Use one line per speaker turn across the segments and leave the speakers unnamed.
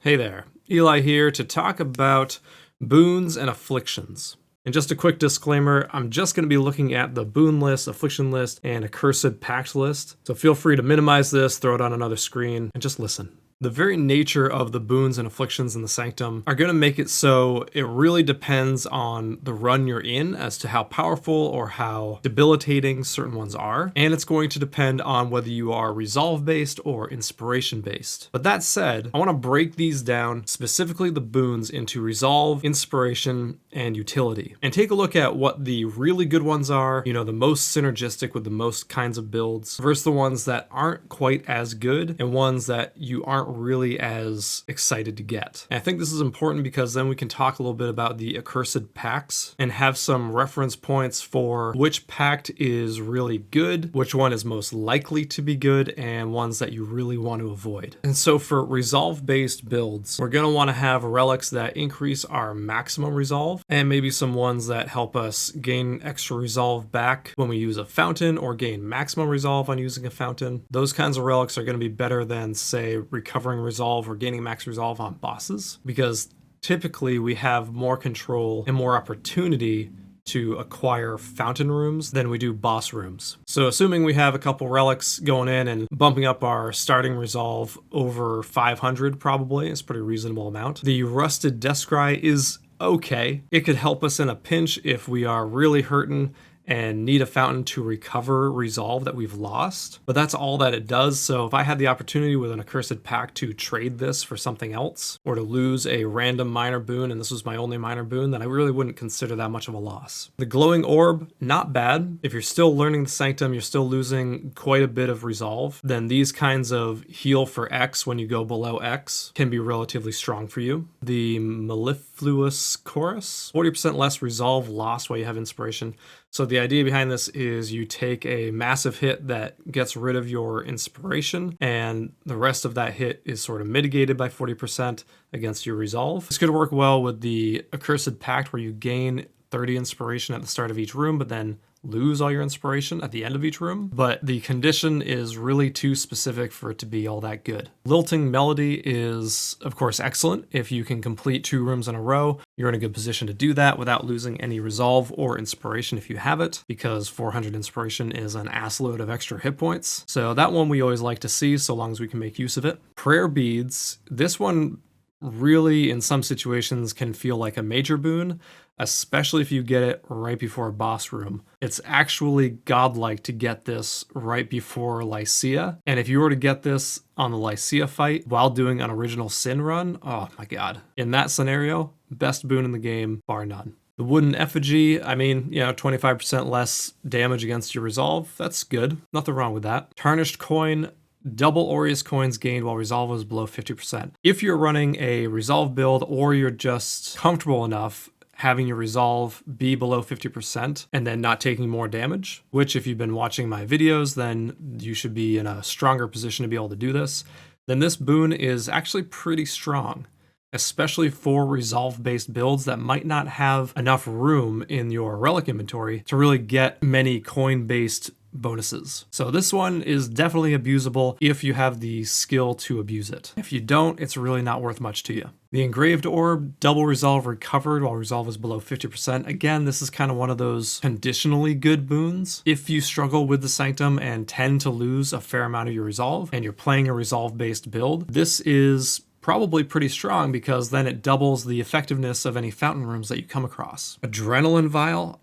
Hey there, Eli here to talk about boons and afflictions. And just a quick disclaimer, I'm just going to be looking at the boon list, affliction list, and accursed pact list. So feel free to minimize this, throw it on another screen, and just listen. The very nature of the boons and afflictions in the Sanctum are going to make it so it really depends on the run you're in as to how powerful or how debilitating certain ones are. And it's going to depend on whether you are resolve-based or inspiration-based. But that said, I want to break these down, specifically the boons, into resolve, inspiration, and utility. And take a look at what the really good ones are, the most synergistic with the most kinds of builds, versus the ones that aren't quite as good and ones that you aren't really as excited to get. And I think this is important because then we can talk a little bit about the accursed pacts and have some reference points for which pact is really good, which one is most likely to be good, and ones that you really want to avoid. And so for resolve-based builds, we're going to want to have relics that increase our maximum resolve, and maybe some ones that help us gain extra resolve back when we use a fountain or gain maximum resolve on using a fountain. Those kinds of relics are going to be better than, say, recovering resolve or gaining max resolve on bosses, because typically we have more control and more opportunity to acquire fountain rooms than we do boss rooms. So assuming we have a couple relics going in and bumping up our starting resolve over 500 probably, is a pretty reasonable amount. The rusted Descry is okay. It could help us in a pinch if we are really hurting and need a fountain to recover resolve that we've lost. But that's all that it does. So if I had the opportunity with an accursed pact to trade this for something else, or to lose a random minor boon, and this was my only minor boon, then I really wouldn't consider that much of a loss. The glowing orb, not bad. If you're still learning the Sanctum, you're still losing quite a bit of resolve, then these kinds of heal for X when you go below X can be relatively strong for you. The mellifluous chorus, 40% less resolve lost while you have inspiration. So the idea behind this is you take a massive hit that gets rid of your inspiration, and the rest of that hit is sort of mitigated by 40% against your resolve. This could work well with the accursed pact where you gain 30 inspiration at the start of each room, but then lose all your inspiration at the end of each room. But the condition is really too specific for it to be all that good. Lilting Melody is, of course, excellent. If you can complete 2 rooms in a row, you're in a good position to do that without losing any resolve or inspiration if you have it, because 400 inspiration is an assload of extra hit points. So that one we always like to see, so long as we can make use of it. Prayer Beads, this one really in some situations can feel like a major boon, especially if you get it right before a boss room. It's actually godlike to get this right before Lycia, and if you were to get this on the Lycia fight while doing an original Sin run, oh my god. In that scenario, best boon in the game, bar none. The wooden effigy, 25% less damage against your resolve, that's good. Nothing wrong with that. Tarnished coin, double Aureus coins gained while resolve is below 50%. If you're running a resolve build or you're just comfortable enough having your resolve be below 50% and then not taking more damage, which if you've been watching my videos, then you should be in a stronger position to be able to do this, then this boon is actually pretty strong, especially for resolve-based builds that might not have enough room in your relic inventory to really get many coin-based bonuses. So this one is definitely abusable if you have the skill to abuse it. If you don't, it's really not worth much to you. The engraved orb, double resolve recovered while resolve is below 50%. Again, this is kind of one of those conditionally good boons. If you struggle with the Sanctum and tend to lose a fair amount of your resolve and you're playing a resolve-based build, this is probably pretty strong because then it doubles the effectiveness of any fountain rooms that you come across. Adrenaline Vial,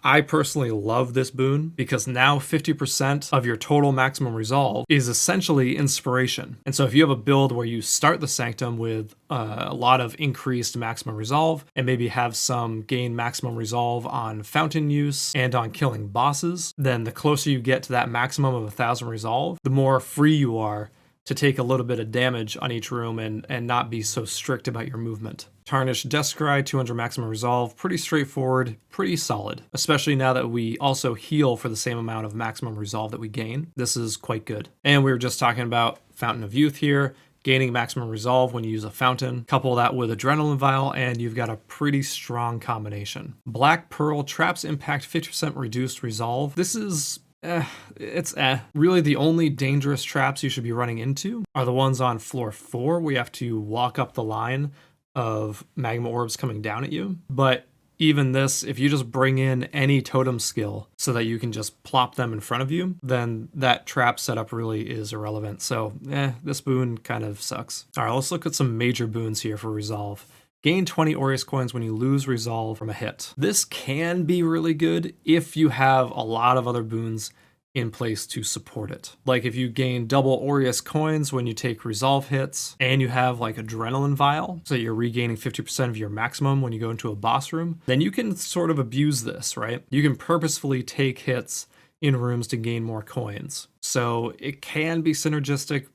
I personally love this boon because now 50% of your total maximum resolve is essentially inspiration. And so if you have a build where you start the Sanctum with a lot of increased maximum resolve and maybe have some gain maximum resolve on fountain use and on killing bosses, then the closer you get to that maximum of 1,000 resolve, the more free you are to take a little bit of damage on each room and not be so strict about your movement. Tarnished Descry, 200 maximum resolve, pretty straightforward, pretty solid, especially now that we also heal for the same amount of maximum resolve that we gain. This is quite good. And we were just talking about Fountain of Youth here, gaining maximum resolve when you use a fountain. Couple that with Adrenaline Vial, and you've got a pretty strong combination. Black Pearl, traps impact 50% reduced resolve. This is It's really the only dangerous traps you should be running into are the ones on floor 4 where you have to walk up the line of magma orbs coming down at you. But even this, if you just bring in any totem skill so that you can just plop them in front of you, then that trap setup really is irrelevant. So, this boon kind of sucks. All right, let's look at some major boons here for Resolve. Gain 20 Aureus coins when you lose Resolve from a hit. This can be really good if you have a lot of other boons in place to support it. Like if you gain double Aureus coins when you take Resolve hits, and you have like Adrenaline Vial, so you're regaining 50% of your maximum when you go into a boss room, then you can sort of abuse this, right? You can purposefully take hits in rooms to gain more coins. So it can be synergistic,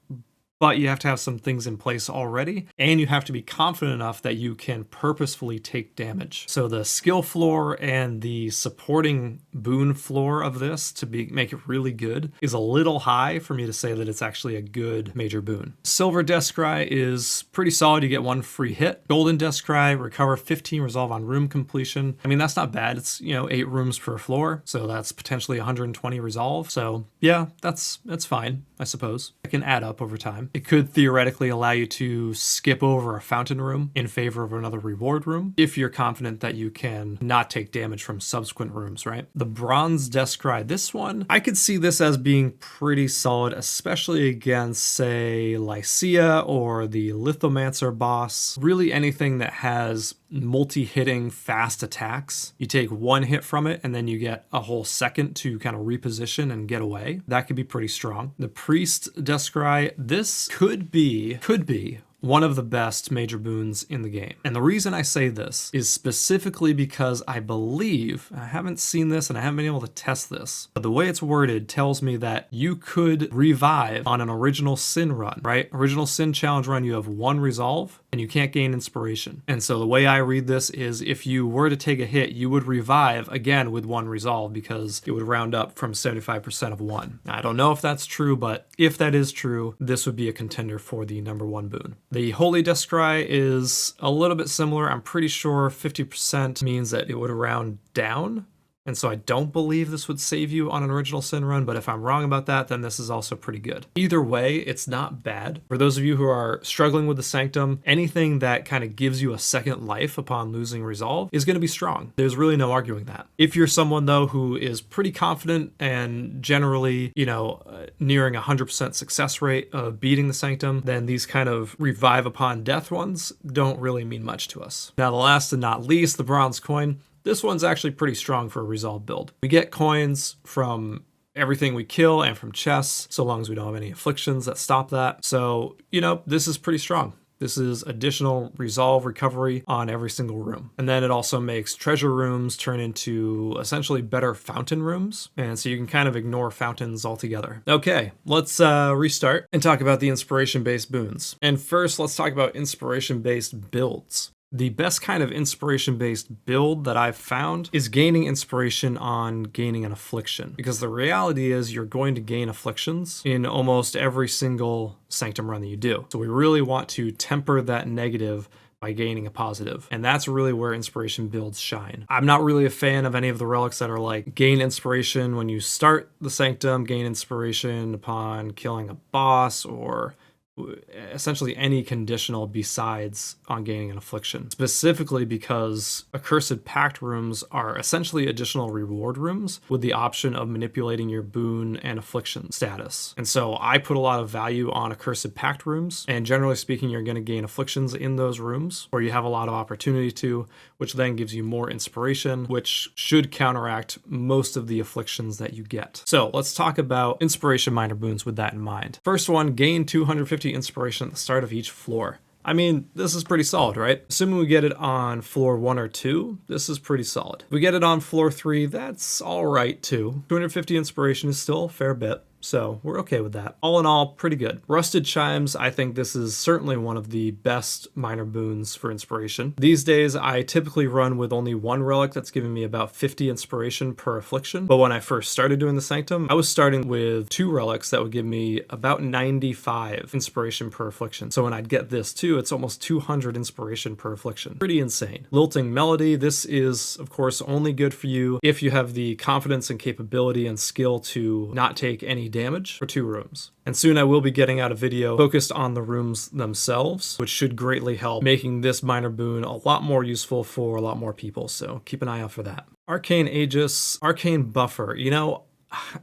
but you have to have some things in place already, and you have to be confident enough that you can purposefully take damage. So the skill floor and the supporting boon floor of this to make it really good is a little high for me to say that it's actually a good major boon. Silver Deathcry is pretty solid. You get 1 free hit. Golden Deathcry, recover 15 resolve on room completion. I mean, that's not bad. It's, 8 rooms per floor, so that's potentially 120 resolve. So yeah, that's fine, I suppose. It can add up over time. It could theoretically allow you to skip over a fountain room in favor of another reward room if you're confident that you can not take damage from subsequent rooms, right? The Bronze Deathcry, this one, I could see this as being pretty solid, especially against, say, Lycia or the Lithomancer boss. Really anything that has multi-hitting fast attacks. You take 1 hit from it and then you get a whole second to kind of reposition and get away. That could be pretty strong. The Priest Deathcry, this could be one of the best major boons in the game. And the reason I say this is specifically because I believe, I haven't seen this and I haven't been able to test this, but the way it's worded tells me that you could revive on an Original Sin run, right? Original Sin challenge run, you have 1 resolve and you can't gain inspiration. And so the way I read this is if you were to take a hit, you would revive again with 1 resolve because it would round up from 75% of 1. Now, I don't know if that's true, but if that is true, this would be a contender for the #1 boon. The Holy Deathcry is a little bit similar. I'm pretty sure 50% means that it would round down. And so I don't believe this would save you on an Original Sin run, but if I'm wrong about that, then this is also pretty good. Either way, it's not bad. For those of you who are struggling with the Sanctum, anything that kind of gives you a second life upon losing Resolve is going to be strong. There's really no arguing that. If you're someone, though, who is pretty confident and generally, nearing 100% success rate of beating the Sanctum, then these kind of revive upon death ones don't really mean much to us. Now, the last and not least, the Bronze Coin. This one's actually pretty strong for a Resolve build. We get coins from everything we kill and from chests, so long as we don't have any afflictions that stop that. So, this is pretty strong. This is additional Resolve recovery on every single room. And then it also makes treasure rooms turn into essentially better fountain rooms. And so you can kind of ignore fountains altogether. Okay, let's restart and talk about the inspiration-based boons. And first, let's talk about inspiration-based builds. The best kind of inspiration-based build that I've found is gaining inspiration on gaining an affliction. Because the reality is you're going to gain afflictions in almost every single Sanctum run that you do. So we really want to temper that negative by gaining a positive. And that's really where inspiration builds shine. I'm not really a fan of any of the relics that are like gain inspiration when you start the Sanctum, gain inspiration upon killing a boss, or essentially any conditional besides on gaining an affliction, specifically because Accursed Pact rooms are essentially additional reward rooms with the option of manipulating your boon and affliction status. And so I put a lot of value on Accursed Pact rooms, and generally speaking, you're going to gain afflictions in those rooms, or you have a lot of opportunity to, which then gives you more inspiration, which should counteract most of the afflictions that you get. So let's talk about inspiration minor boons with that in mind. First one, gain 250 inspiration at the start of each floor. I mean, this is pretty solid, right? Assuming we get it on floor 1 or 2, this is pretty solid. If we get it on floor 3, that's all right too. 250 inspiration is still a fair bit. So we're okay with that. All in all, pretty good. Rusted Chimes, I think this is certainly one of the best minor boons for inspiration. These days, I typically run with only one relic that's giving me about 50 inspiration per affliction. But when I first started doing the Sanctum, I was starting with 2 relics that would give me about 95 inspiration per affliction. So when I'd get this too, it's almost 200 inspiration per affliction. Pretty insane. Lilting Melody, this is, of course, only good for you if you have the confidence and capability and skill to not take any damage for 2 rooms. And soon I will be getting out a video focused on the rooms themselves, which should greatly help making this minor boon a lot more useful for a lot more people, so keep an eye out for that. Arcane Aegis, Arcane Buffer, you know,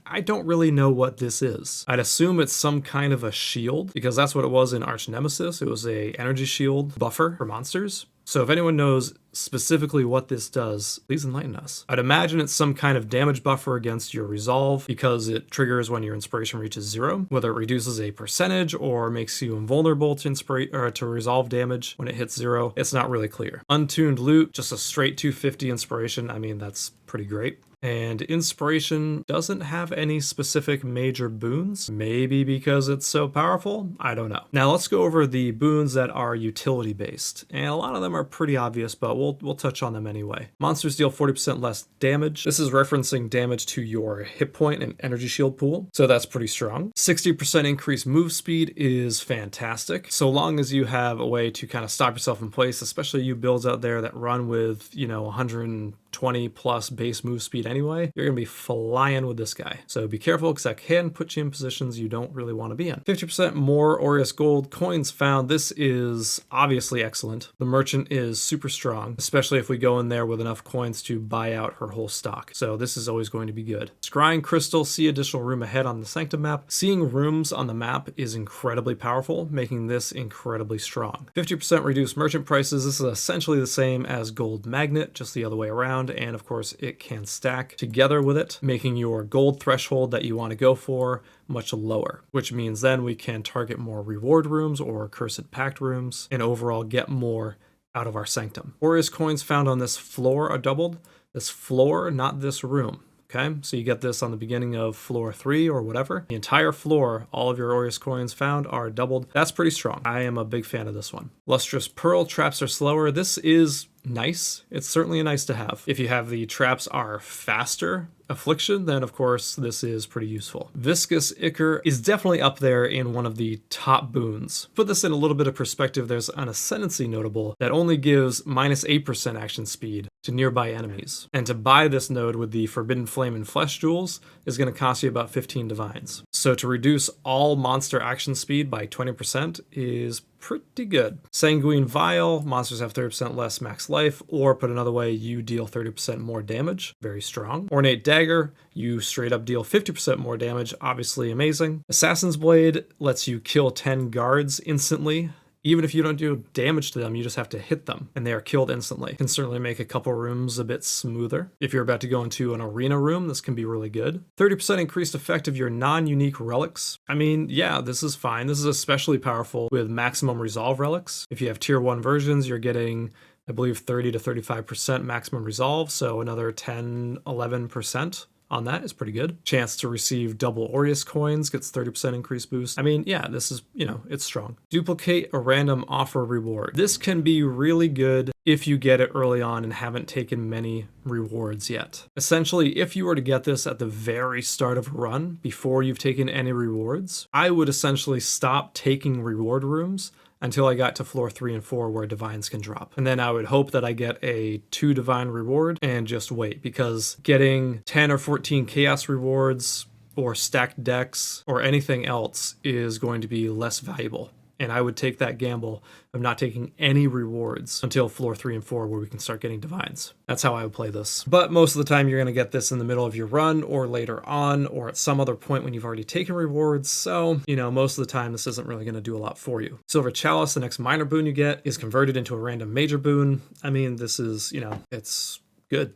I don't really know what this is. I'd assume it's some kind of a shield, because that's what it was in Arch Nemesis. It was a energy shield buffer for monsters. So if anyone knows specifically what this does, please enlighten us. I'd imagine it's some kind of damage buffer against your resolve because it triggers when your inspiration reaches 0, whether it reduces a percentage or makes you invulnerable to resolve damage when it hits 0. It's not really clear. Untuned Loot, just a straight 250 inspiration. I mean, that's pretty great. And Inspiration doesn't have any specific major boons, maybe because it's so powerful, I don't know. Now let's go over the boons that are utility based, and a lot of them are pretty obvious, but we'll touch on them anyway. Monsters deal 40% less damage. This is referencing damage to your hit point and energy shield pool, so that's pretty strong. 60% increased move speed is fantastic, so long as you have a way to kind of stop yourself in place, especially you builds out there that run with, you know, 120 plus base move speed anyway, you're gonna be flying with this guy. So be careful, because that can put you in positions you don't really want to be in. 50% more Aureus Gold coins found. This is obviously excellent. The merchant is super strong, especially if we go in there with enough coins to buy out her whole stock. So this is always going to be good. Scrying Crystal, see additional room ahead on the Sanctum map. Seeing rooms on the map is incredibly powerful, making this incredibly strong. 50% reduced merchant prices. This is essentially the same as Gold Magnet, just the other way around, and of course it can stack together with it, making your gold threshold that you want to go for much lower, which means then we can target more reward rooms or Accursed Pact rooms and overall get more out of our Sanctum. Aureus coins found on this floor are doubled. This floor, not this room. Okay, so you get this on the beginning of floor 3 or whatever. The entire floor, all of your Aureus coins found are doubled. That's pretty strong. I am a big fan of this one. Lustrous Pearl, traps are slower. This is nice. It's certainly a nice to have. If you have the traps are faster affliction, then of course this is pretty useful. Viscous Ichor is definitely up there in one of the top boons. Put this in a little bit of perspective, there's an Ascendancy notable that only gives -8% action speed to nearby enemies. And to buy this node with the Forbidden Flame and Flesh jewels is going to cost you about 15 divines. So to reduce all monster action speed by 20% is pretty good. Sanguine Vial, monsters have 30% less max life, or put another way, you deal 30% more damage. Very strong. Ornate Dagger, you straight up deal 50% more damage. Obviously amazing. Assassin's Blade lets you kill 10 guards instantly. Even if you don't do damage to them, you just have to hit them and they are killed instantly. Can certainly make a couple rooms a bit smoother. If you're about to go into an arena room, this can be really good. 30% increased effect of your non-unique relics. I mean, yeah, this is fine. This is especially powerful with maximum resolve relics. If you have tier 1 versions, you're getting, I believe, 30 to 35% maximum resolve, so another 10, 11%. On that is pretty good. Chance to receive double Aureus coins gets 30% increased boost. I mean, yeah, this is, you know, it's strong. Duplicate a random offer reward. This can be really good if you get it early on and haven't taken many rewards yet. Essentially, if you were to get this at the very start of a run, before you've taken any rewards, I would essentially stop taking reward rooms until I got to floor 3 and 4 where divines can drop. And then I would hope that I get a 2 divine reward and just wait, because getting 10 or 14 chaos rewards or stacked decks or anything else is going to be less valuable. And I would take that gamble of not taking any rewards until floor 3 and 4 where we can start getting divines. That's how I would play this. But most of the time you're going to get this in the middle of your run or later on or at some other point when you've already taken rewards. So, you know, most of the time this isn't really going to do a lot for you. Silver Chalice, the next minor boon you get, is converted into a random major boon. I mean, this is, you know, it's good.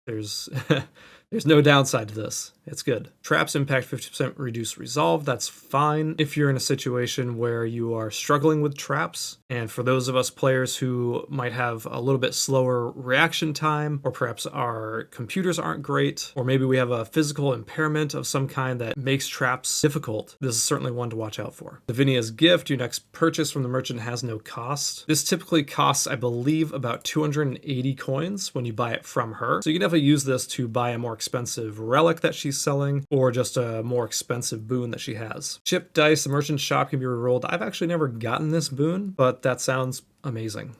There's no downside to this. It's good. Traps impact 50% reduce resolve. That's fine if you're in a situation where you are struggling with traps. And for those of us players who might have a little bit slower reaction time, or perhaps our computers aren't great, or maybe we have a physical impairment of some kind that makes traps difficult, this is certainly one to watch out for. Lavinia's Gift, your next purchase from the merchant has no cost. This typically costs, I believe, about 280 coins when you buy it from her. So you can definitely use this to buy a more expensive relic that she's selling, or just a more expensive boon that she has. Chip Dice, the merchant shop can be rerolled. I've actually never gotten this boon, but that sounds amazing.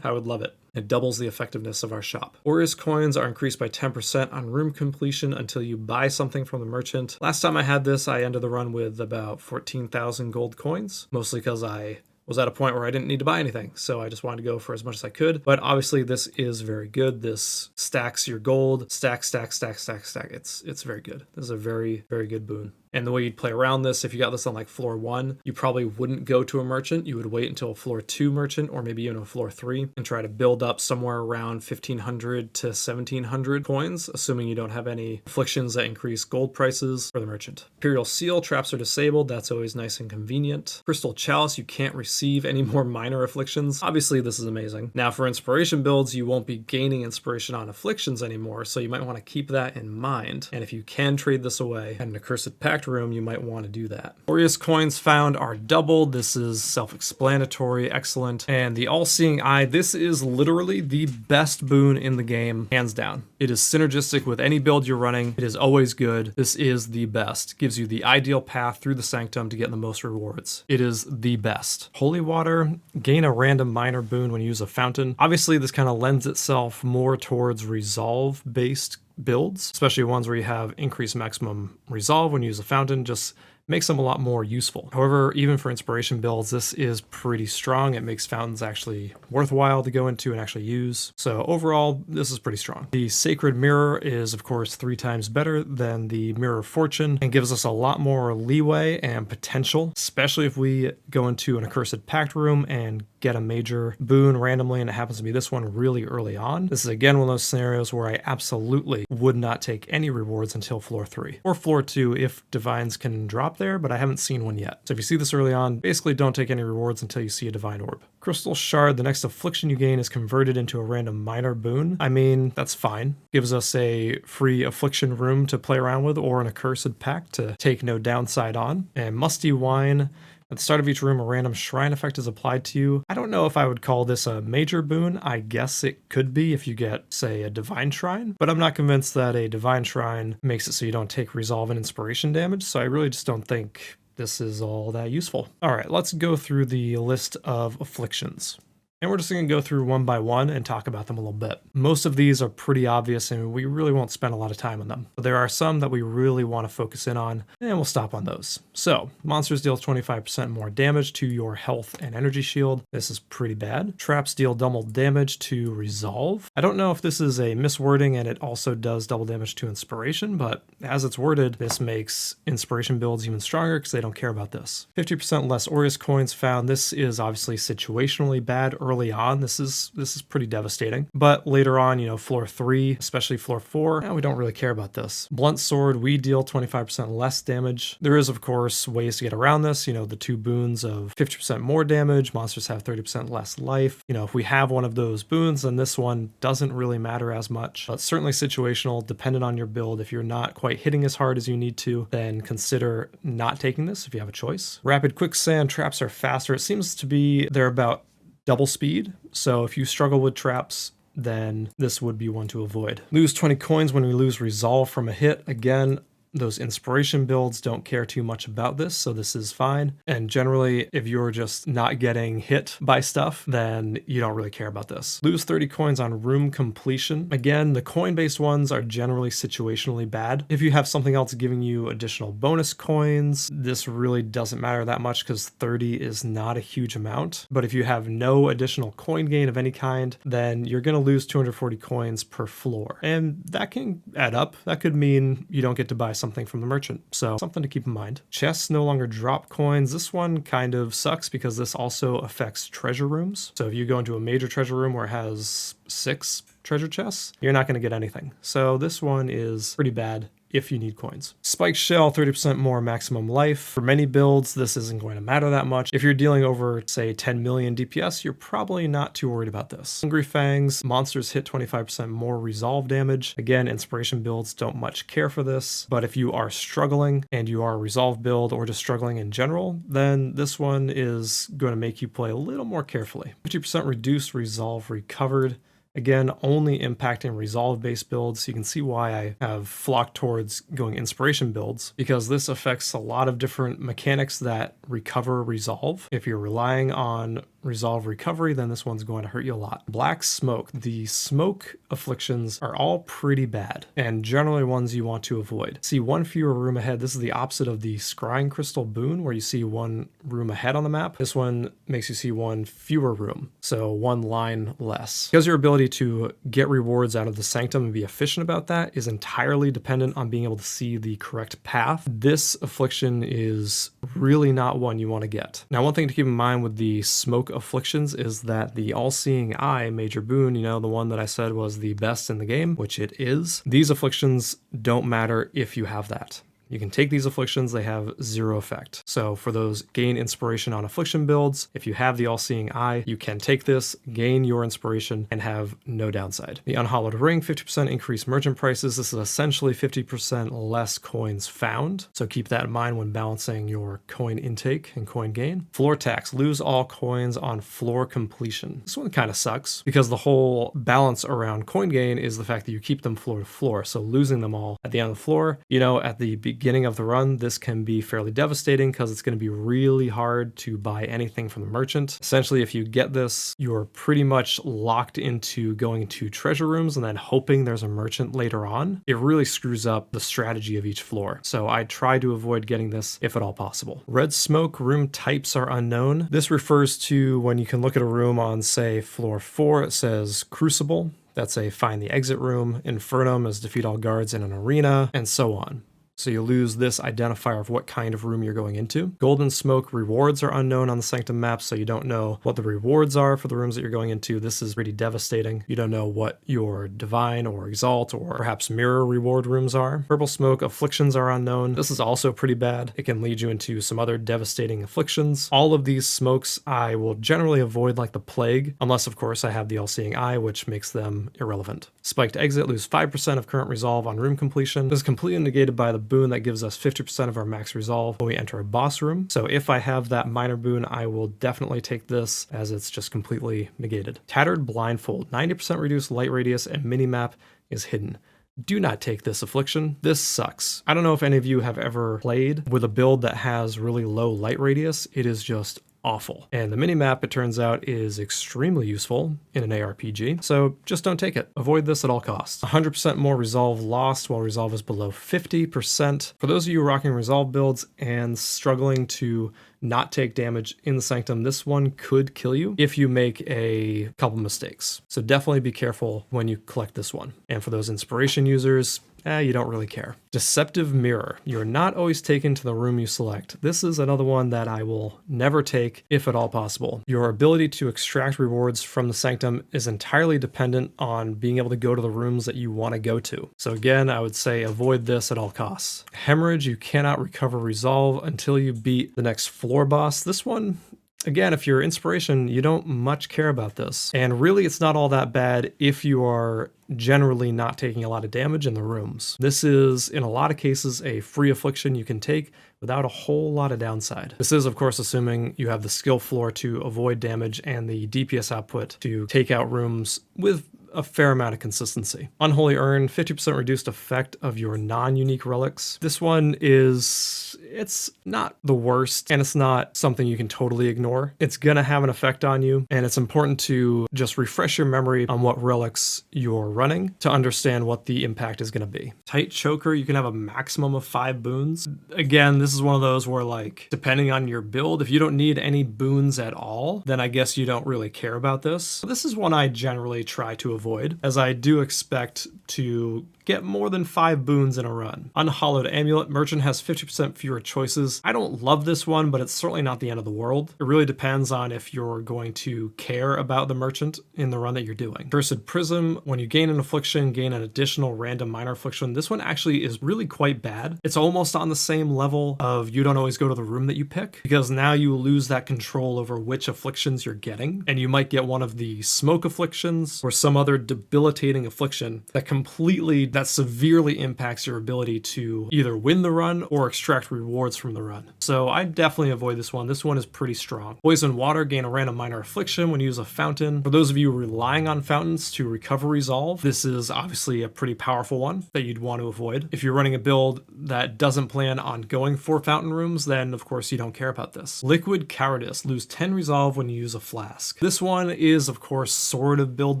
I would love it. It doubles the effectiveness of our shop. Aureus coins are increased by 10% on room completion until you buy something from the merchant. Last time I had this, I ended the run with about 14,000 gold coins, mostly because I was at a point where I didn't need to buy anything, so I just wanted to go for as much as I could. But obviously this is very good. This stacks your gold, stack. It's very good. This is a very, very good boon. And the way you'd play around this, if you got this on like floor 1, you probably wouldn't go to a merchant. You would wait until a floor 2 merchant, or maybe even a floor 3, and try to build up somewhere around 1,500 to 1,700 coins, assuming you don't have any afflictions that increase gold prices for the merchant. Imperial Seal, traps are disabled. That's always nice and convenient. Crystal Chalice, you can't receive any more minor afflictions. Obviously, this is amazing. Now, for inspiration builds, you won't be gaining inspiration on afflictions anymore, so you might want to keep that in mind. And if you can trade this away at an Accursed Pact room, you might want to do that. Aureus coins found are doubled. This is self-explanatory, excellent. And the All-Seeing Eye, this is literally the best boon in the game, hands down. It is synergistic with any build you're running. It is always good. This is the best. Gives you the ideal path through the Sanctum to get the most rewards. It is the best. Holy Water, gain a random minor boon when you use a fountain. Obviously, this kind of lends itself more towards resolve-based builds, especially ones where you have increased maximum resolve when you use a fountain. Just makes them a lot more useful. However, even for inspiration builds, this is pretty strong. It makes fountains actually worthwhile to go into and actually use. So overall, this is pretty strong. The Sacred Mirror is, of course, 3 times better than the Mirror of Fortune and gives us a lot more leeway and potential, especially if we go into an Accursed Pact room and get a major boon randomly, and it happens to be this one really early on. This is again one of those scenarios where I absolutely would not take any rewards until floor 3 or floor 2 if divines can drop there, but I haven't seen one yet. So if you see this early on, basically don't take any rewards until you see a divine orb. Crystal Shard, the next affliction you gain is converted into a random minor boon. I mean, that's fine. Gives us a free affliction room to play around with, or an Accursed Pact to take no downside on. And Musty Wine, at the start of each room, a random shrine effect is applied to you. I don't know if I would call this a major boon. I guess it could be if you get, say, a divine shrine, but I'm not convinced that a divine shrine makes it so you don't take resolve and inspiration damage, so I really just don't think this is all that useful. All right, let's go through the list of afflictions. And we're just going to go through one by one and talk about them a little bit. Most of these are pretty obvious and we really won't spend a lot of time on them. But there are some that we really want to focus in on, and we'll stop on those. So, monsters deal 25% more damage to your health and energy shield. This is pretty bad. Traps deal double damage to resolve. I don't know if this is a miswording and it also does double damage to inspiration, but as it's worded, this makes inspiration builds even stronger because they don't care about this. 50% less Aureus coins found. This is obviously situationally bad early on. This is pretty devastating. But later on, floor 3, especially floor 4, we don't really care about this. Blunt Sword, we deal 25% less damage. There is, of course, ways to get around this. The 2 boons of 50% more damage. Monsters have 30% less life. If we have one of those boons, then this one doesn't really matter as much. But certainly situational, dependent on your build. If you're not quite hitting as hard as you need to, then consider not taking this if you have a choice. Rapid Quicksand, traps are faster. It seems to be they're about double speed, so if you struggle with traps, then this would be one to avoid. Lose 20 coins when we lose resolve from a hit. Again, those inspiration builds don't care too much about this, so this is fine. And generally, if you're just not getting hit by stuff, then you don't really care about this. Lose 30 coins on room completion. Again, the coin-based ones are generally situationally bad. If you have something else giving you additional bonus coins, this really doesn't matter that much because 30 is not a huge amount. But if you have no additional coin gain of any kind, then you're going to lose 240 coins per floor. And that can add up. That could mean you don't get to buy something from the merchant. So something to keep in mind. Chests no longer drop coins. This one kind of sucks because this also affects treasure rooms. So if you go into a major treasure room where it has 6 treasure chests, you're not going to get anything. So this one is pretty bad if you need coins. Spiked Shell, 30% more maximum life. For many builds, this isn't going to matter that much. If you're dealing over, say, 10 million DPS, you're probably not too worried about this. Hungry Fangs, monsters hit 25% more resolve damage. Again, inspiration builds don't much care for this, but if you are struggling and you are a resolve build or just struggling in general, then this one is going to make you play a little more carefully. 50% reduced resolve recovered. Again, only impacting resolve-based builds. You can see why I have flocked towards going inspiration builds, because this affects a lot of different mechanics that recover resolve. If you're relying on resolve recovery, then this one's going to hurt you a lot. Black Smoke. The smoke afflictions are all pretty bad and generally ones you want to avoid. See one fewer room ahead. This is the opposite of the Scrying Crystal boon where you see one room ahead on the map. This one makes you see one fewer room, so one line less. Because your ability to get rewards out of the Sanctum and be efficient about that is entirely dependent on being able to see the correct path, this affliction is really not one you want to get. Now, one thing to keep in mind with the smoke afflictions is that the all-seeing eye major boon, you know, the one that I said was the best in the game, which it is, these afflictions don't matter if you have that. You can take these afflictions, they have zero effect. So for those gain inspiration on affliction builds, if you have the all-seeing eye, you can take this, gain your inspiration, and have no downside. The unhallowed ring, 50% increased merchant prices. This is essentially 50% less coins found. So keep that in mind when balancing your coin intake and coin gain. Floor tax, lose all coins on floor completion. This one kind of sucks because the whole balance around coin gain is the fact that you keep them floor to floor. So losing them all at the end of the floor, you know, at the beginning of the run, this can be fairly devastating because it's going to be really hard to buy anything from the merchant. Essentially, if you get this, you're pretty much locked into going to treasure rooms and then hoping there's a merchant later on. It really screws up the strategy of each floor. So I try to avoid getting this if at all possible. Red Smoke, room types are unknown. This refers to when you can look at a room on, say, floor 4, it says Crucible. That's a find the exit room. Infernum is defeat all guards in an arena, and so on. So you lose this identifier of what kind of room you're going into. Golden Smoke rewards are unknown on the Sanctum map, so you don't know what the rewards are for the rooms that you're going into. This is pretty devastating. You don't know what your Divine or Exalt or perhaps Mirror reward rooms are. Purple Smoke afflictions are unknown. This is also pretty bad. It can lead you into some other devastating afflictions. All of these smokes I will generally avoid like the plague, unless of course I have the all-seeing eye, which makes them irrelevant. Spiked Exit, lose 5% of current resolve on room completion. This is completely negated by the boon that gives us 50% of our max resolve when we enter a boss room. So if I have that minor boon, I will definitely take this as it's just completely negated. Tattered Blindfold, 90% reduced light radius and minimap is hidden. Do not take this affliction. This sucks. I don't know if any of you have ever played with a build that has really low light radius. It is just awful. And the minimap, it turns out, is extremely useful in an ARPG, so just don't take it. Avoid this at all costs. 100% more resolve lost while resolve is below 50%. For those of you rocking resolve builds and struggling to not take damage in the Sanctum, this one could kill you if you make a couple mistakes. So definitely be careful when you collect this one. And for those inspiration users, you don't really care. Deceptive Mirror. You're not always taken to the room you select. This is another one that I will never take if at all possible. Your ability to extract rewards from the Sanctum is entirely dependent on being able to go to the rooms that you want to go to. So again, I would say avoid this at all costs. Hemorrhage, you cannot recover resolve until you beat the next floor boss. This one, again, if you're inspiration, you don't much care about this. And really, it's not all that bad if you are generally not taking a lot of damage in the rooms. This is, in a lot of cases, a free affliction you can take without a whole lot of downside. This is, of course, assuming you have the skill floor to avoid damage and the DPS output to take out rooms with a fair amount of consistency. Unholy Urn, 50% reduced effect of your non-unique relics. This one is, it's not the worst, and it's not something you can totally ignore. It's gonna have an effect on you, and it's important to just refresh your memory on what relics you're running to understand what the impact is gonna be. Tight Choker, you can have a maximum of 5 boons. Again, this is one of those where, like, depending on your build, if you don't need any boons at all, then I guess you don't really care about this. This is one I generally try to avoid, as I do expect to get more than 5 boons in a run. Unhallowed Amulet, Merchant has 50% fewer choices. I don't love this one, but it's certainly not the end of the world. It really depends on if you're going to care about the Merchant in the run that you're doing. Accursed Prism, when you gain an affliction, gain an additional random minor affliction. This one actually is really quite bad. It's almost on the same level of you don't always go to the room that you pick, because now you lose that control over which afflictions you're getting, and you might get one of the smoke afflictions or some other debilitating affliction that severely impacts your ability to either win the run or extract rewards from the run. So I definitely avoid this one. This one is pretty strong. Poison Water, gain a random minor affliction when you use a fountain. For those of you relying on fountains to recover resolve, this is obviously a pretty powerful one that you'd want to avoid. If you're running a build that doesn't plan on going for fountain rooms, then of course you don't care about this. Liquid Cowardice, lose 10 resolve when you use a flask. This one is of course sort of build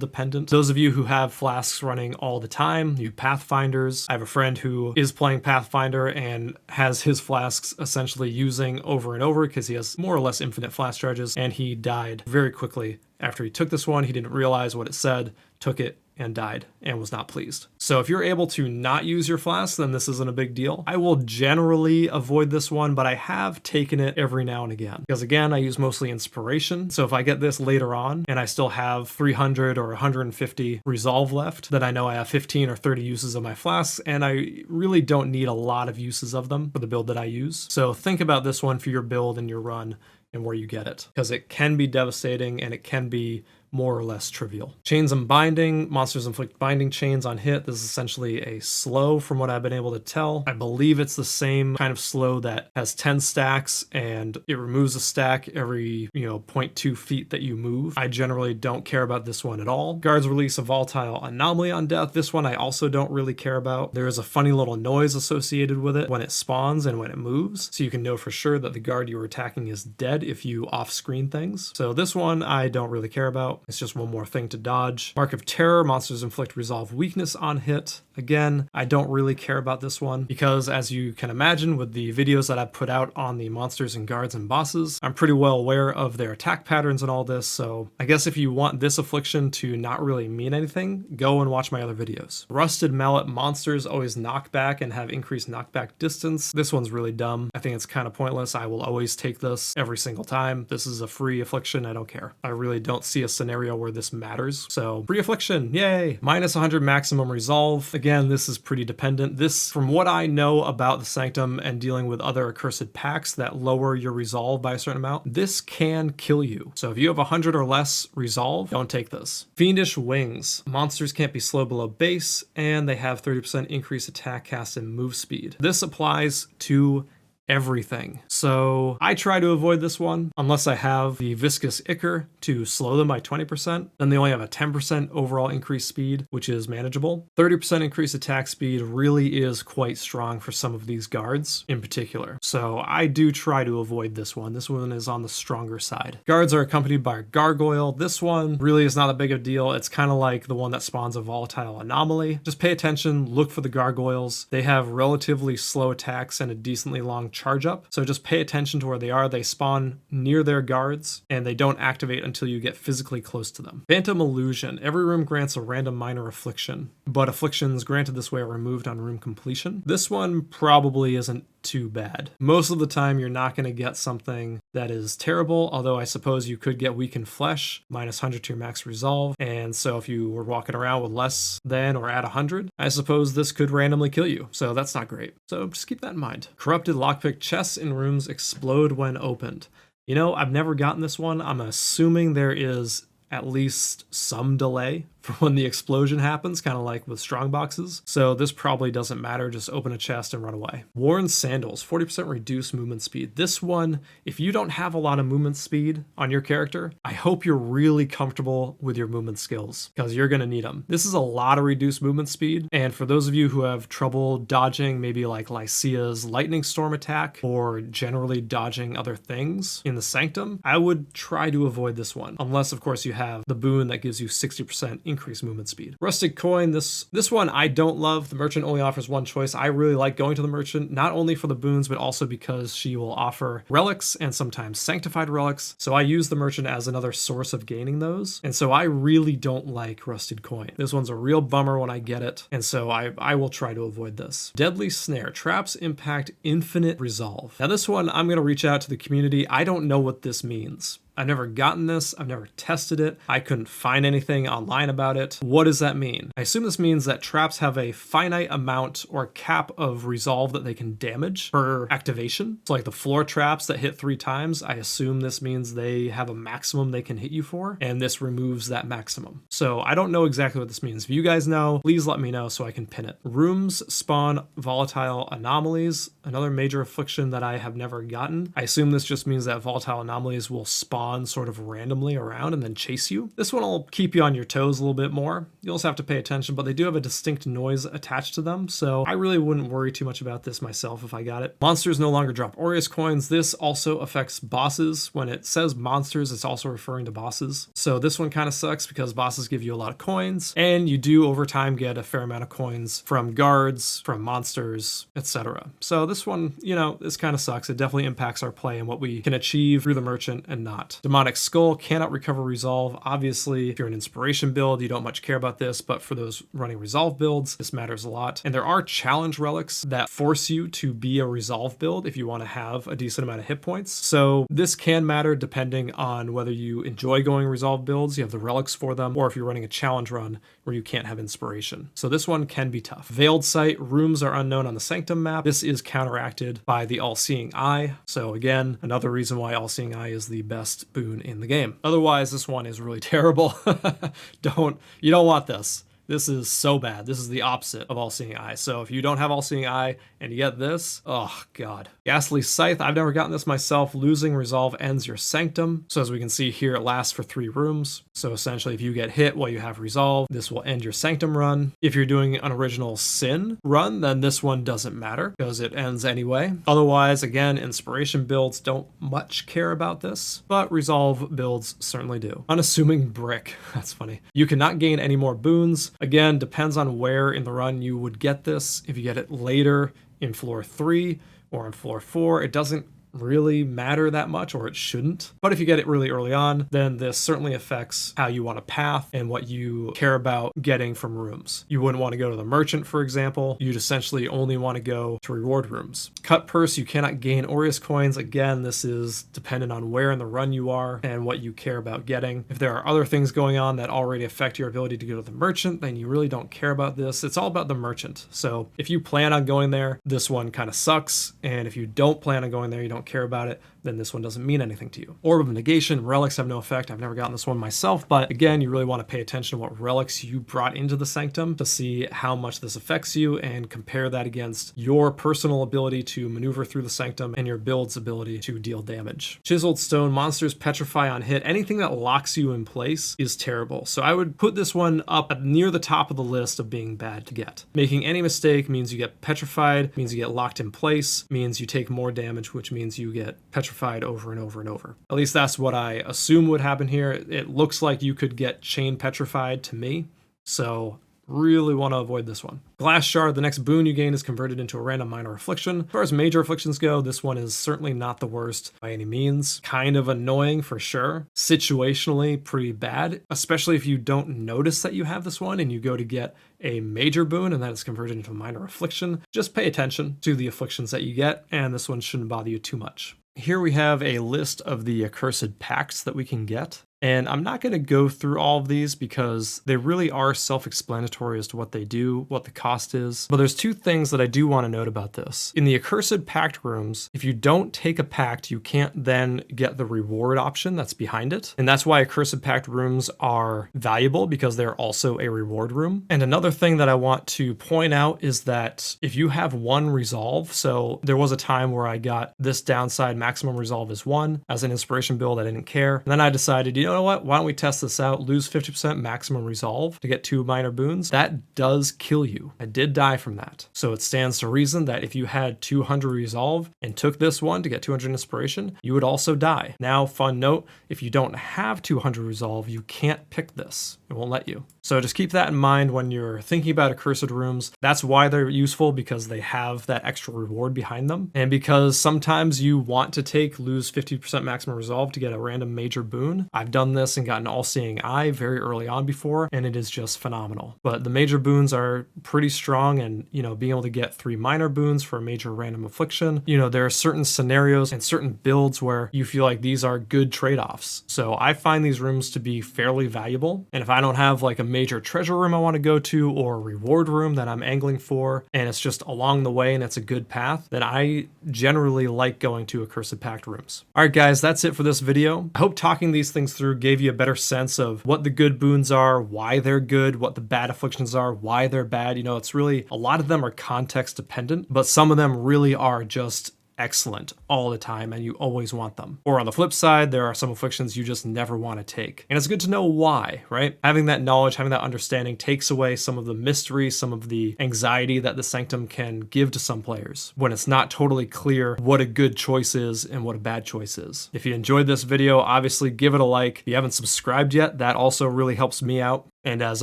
dependent. Those of you who have flasks running all the time, you Pathfinders. I have a friend who is playing Pathfinder and has his flasks essentially using over and over because he has more or less infinite flask charges, and he died very quickly after he took this one. He didn't realize what it said, took it, and died and was not pleased. So if you're able to not use your flask, then this isn't a big deal. I will generally avoid this one, but I have taken it every now and again. Because again, I use mostly Inspiration. So if I get this later on and I still have 300 or 150 resolve left, then I know I have 15 or 30 uses of my flasks, and I really don't need a lot of uses of them for the build that I use. So think about this one for your build and your run and where you get it, because it can be devastating and it can be more or less trivial. Chains and Binding, monsters inflict binding chains on hit. This is essentially a slow from what I've been able to tell. I believe it's the same kind of slow that has 10 stacks and it removes a stack every, 0.2 feet that you move. I generally don't care about this one at all. Guards release a volatile anomaly on death. This one I also don't really care about. There is a funny little noise associated with it when it spawns and when it moves, so you can know for sure that the guard you were attacking is dead if you off-screen things. So this one I don't really care about. It's just one more thing to dodge. Mark of Terror, monsters inflict resolve weakness on hit. Again, I don't really care about this one because, as you can imagine with the videos that I've put out on the monsters and guards and bosses, I'm pretty well aware of their attack patterns and all this. So I guess if you want this affliction to not really mean anything, go and watch my other videos. Rusted Mallet, monsters always knock back and have increased knockback distance. This one's really dumb. I think it's kind of pointless. I will always take this every single time. This is a free affliction. I don't care. I really don't see a scenario where this matters. So free affliction, yay! Minus 100 maximum resolve. Again, this is pretty dependent. This, from what I know about the Sanctum and dealing with other accursed pacts that lower your resolve by a certain amount, this can kill you. So if you have 100 or less resolve, don't take this. Fiendish Wings. Monsters can't be slow below base, and they have 30% increased attack, cast, and move speed. This applies to everything. So I try to avoid this one unless I have the Viscous Ichor to slow them by 20%. Then they only have a 10% overall increased speed, which is manageable. 30% increased attack speed really is quite strong for some of these guards in particular. So I do try to avoid this one. This one is on the stronger side. Guards are accompanied by a Gargoyle. This one really is not a big of a deal. It's kind of like the one that spawns a volatile anomaly. Just pay attention, look for the Gargoyles. They have relatively slow attacks and a decently long charge up, so just pay attention to where they are. They spawn near their guards and they don't activate until you get physically close to them. Phantom Illusion. Every room grants a random minor affliction, but afflictions granted this way are removed on room completion. This one probably isn't too bad. Most of the time you're not going to get something that is terrible, although I suppose you could get Weakened Flesh, minus 100 to your max resolve, and so if you were walking around with less than or at 100, I suppose this could randomly kill you, so that's not great. So just keep that in mind. Corrupted Lockpick. Chests in rooms explode when opened. I've never gotten this one. I'm assuming there is at least some delay for when the explosion happens, kind of like with strong boxes. So this probably doesn't matter. Just open a chest and run away. Worn Sandals, 40% reduced movement speed. This one, if you don't have a lot of movement speed on your character, I hope you're really comfortable with your movement skills because you're going to need them. This is a lot of reduced movement speed. And for those of you who have trouble dodging maybe like Lycia's lightning storm attack or generally dodging other things in the Sanctum, I would try to avoid this one. Unless of course you have the boon that gives you 60% increase movement speed. Rusted coin, this one I don't love. The merchant only offers one choice. I really like going to the merchant, not only for the boons, but also because she will offer relics and sometimes sanctified relics. So I use the merchant as another source of gaining those. And so I really don't like rusted coin. This one's a real bummer when I get it. And so I will try to avoid this. Deadly snare. Traps impact infinite resolve. Now this one, I'm going to reach out to the community. I don't know what this means. I've never gotten this. I've never tested it. I couldn't find anything online about it. What does that mean? I assume this means that traps have a finite amount or cap of resolve that they can damage per activation. So like the floor traps that hit 3 times, I assume this means they have a maximum they can hit you for, and this removes that maximum. So I don't know exactly what this means. If you guys know, please let me know so I can pin it. Rooms spawn volatile anomalies, another major affliction that I have never gotten. I assume this just means that volatile anomalies will spawn sort of randomly around and then chase you. This one will keep you on your toes a little bit more. You also have to pay attention, but they do have a distinct noise attached to them, so I really wouldn't worry too much about this myself if I got it. Monsters no longer drop Aureus coins. This also affects bosses. When it says monsters, it's also referring to bosses. So this one kind of sucks because bosses give you a lot of coins, and you do over time get a fair amount of coins from guards, from monsters, etc. So this one, this kind of sucks. It definitely impacts our play and what we can achieve through the merchant and not. Demonic Skull cannot recover Resolve. Obviously, if you're an Inspiration build, you don't much care about this, but for those running Resolve builds, this matters a lot. And there are challenge relics that force you to be a Resolve build if you want to have a decent amount of hit points. So this can matter depending on whether you enjoy going Resolve builds, you have the relics for them, or if you're running a challenge run where you can't have Inspiration. So this one can be tough. Veiled Sight, rooms are unknown on the Sanctum map. This is counteracted by the All-Seeing Eye. So again, another reason why All-Seeing Eye is the best boon in the game. Otherwise, this one is really terrible. You don't want this. This is so bad. This is the opposite of All-Seeing Eye. So if you don't have All-Seeing Eye and you get this, oh God. Ghastly Scythe, I've never gotten this myself. Losing Resolve ends your Sanctum. So as we can see here, it lasts for 3 rooms. So essentially, if you get hit while you have Resolve, this will end your Sanctum run. If you're doing an original Sin run, then this one doesn't matter because it ends anyway. Otherwise, again, Inspiration builds don't much care about this, but Resolve builds certainly do. Unassuming Brick, that's funny. You cannot gain any more boons. Again, depends on where in the run you would get this. If you get it later in floor 3 or in floor 4, it doesn't really matter that much, or it shouldn't. But if you get it really early on, then this certainly affects how you want to path and what you care about getting from rooms. You wouldn't want to go to the merchant, for example. You'd essentially only want to go to reward rooms. Cut Purse, you cannot gain Aureus coins. Again, this is dependent on where in the run you are and what you care about getting. If there are other things going on that already affect your ability to go to the merchant, then you really don't care about this. It's all about the merchant. So if you plan on going there, this one kind of sucks. And if you don't plan on going there, you don't care about it, then this one doesn't mean anything to you. Orb of Negation, relics have no effect. I've never gotten this one myself, but again, you really want to pay attention to what relics you brought into the Sanctum to see how much this affects you and compare that against your personal ability to maneuver through the Sanctum and your build's ability to deal damage. Chiseled Stone, monsters petrify on hit. Anything that locks you in place is terrible. So I would put this one up near the top of the list of being bad to get. Making any mistake means you get petrified, means you get locked in place, means you take more damage, which means you get petrified over and over and over. At least that's what I assume would happen here. It looks like you could get chain petrified to me, so really want to avoid this one. Glass Shard, the next boon you gain is converted into a random minor affliction. As far as major afflictions go, this one is certainly not the worst by any means. Kind of annoying for sure. Situationally pretty bad, especially if you don't notice that you have this one and you go to get a major boon and that is converted into a minor affliction. Just pay attention to the afflictions that you get, and this one shouldn't bother you too much. Here we have a list of the Accursed Pacts that we can get. And I'm not going to go through all of these because they really are self-explanatory as to what they do, what the cost is. But there's 2 things that I do want to note about this. In the Accursed Pact rooms, if you don't take a pact, you can't then get the reward option that's behind it. And that's why Accursed Pact rooms are valuable, because they're also a reward room. And another thing that I want to point out is that if you have 1 resolve, so there was a time where I got this downside maximum resolve is 1 as an inspiration build, I didn't care. And then I decided, you know what? Why don't we test this out? Lose 50% maximum resolve to get 2 minor boons. That does kill you. I did die from that. So it stands to reason that if you had 200 resolve and took this one to get 200 inspiration, you would also die. Now, fun note, if you don't have 200 resolve, you can't pick this. It won't let you. So just keep that in mind when you're thinking about accursed rooms. That's why they're useful, because they have that extra reward behind them. And because sometimes you want to lose 50% maximum resolve to get a random major boon. I've done this and gotten All-Seeing Eye very early on before, and it is just phenomenal. But the major boons are pretty strong, and being able to get 3 minor boons for a major random affliction, there are certain scenarios and certain builds where you feel like these are good trade-offs. So I find these rooms to be fairly valuable. And if I don't have like a major treasure room I want to go to, or a reward room that I'm angling for, and it's just along the way and it's a good path, then I generally like going to Accursed Pact rooms. All right, guys, that's it for this video. I hope talking these things through gave you a better sense of what the good boons are, why they're good, what the bad afflictions are, why they're bad. It's really, a lot of them are context dependent, but some of them really are just excellent all the time, and you always want them. Or on the flip side, there are some afflictions you just never want to take. And it's good to know why, right? Having that knowledge, having that understanding takes away some of the mystery, some of the anxiety that the Sanctum can give to some players when it's not totally clear what a good choice is and what a bad choice is. If you enjoyed this video, obviously give it a like. If you haven't subscribed yet, that also really helps me out. And as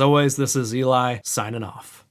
always, this is Eli signing off.